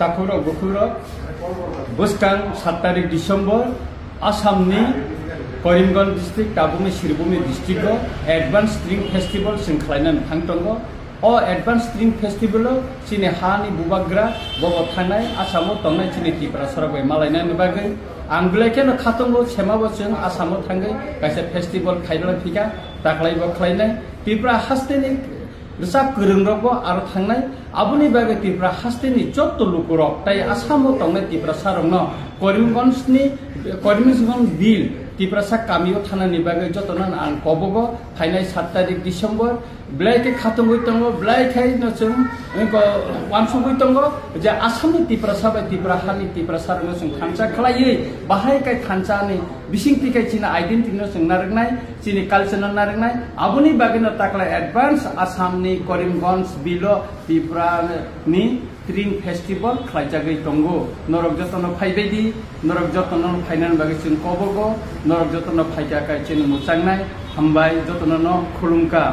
ताखुरो गुखुरो बुस्टां 7 तारिख डिसेम्बर आसामनि Karimganj district ताबुंनि सिरभूमि डिस्ट्रिक्टआव advance स्ट्रिं festival जों खालायनानै थांदोंगो अ एडभान्स स्ट्रिं फेस्टिवलाव चिनि हानि बुबाग्रा बबो थानाय आसामाव तंनाय चिनि त्रिपुरा सरबाय मालायनायनि बागै आं बिलायखेनो खातंगो सेमाबो जों आसामाव थांगै गायसे फेस्टिवल खायला फिका दाखलायबो खालायनाय त्रिपुरा हास्टेनि रिसाब गोरोंरावबो आरो थांनाय आबुनि बागै त्रिपुरा हास्टेनि जत्त लुकुरक ताई आसामाव तंनाय त्रिपुरा सारंनो करीमगंज बिल त्रिपुरा सा कामियाव थानायनि बागै जतनान आं कबगो फायनाय 7 तारिख डिसेम्बर ब्लाइके खातंगै दंगो ब्लाइखाय जों वानसुगै दंगो जे आसामनि त्रिपुरा साबाय त्रिपुरा हानि त्रिपुरा सारंनो जों थांसा खालायै बाहायखाय थांसानि बिसिंथिखाय चिना आइडेन्टिटिनो जों नारगनाय चिनि कालचारनो नारगनाय आबुनि बागैनो ताकला एडभान्स आसामनि करीमगंज बिलो त्रिपुरानि स्ट्रिं फेस्टिवल खालायजागै दंगो नरक जतन फायबायदि नरक जतन फायनायनि बागै जों कबगो नरक जतन फायजाखाय चिनि मुचांनाय हामबाय जतन खुलुमका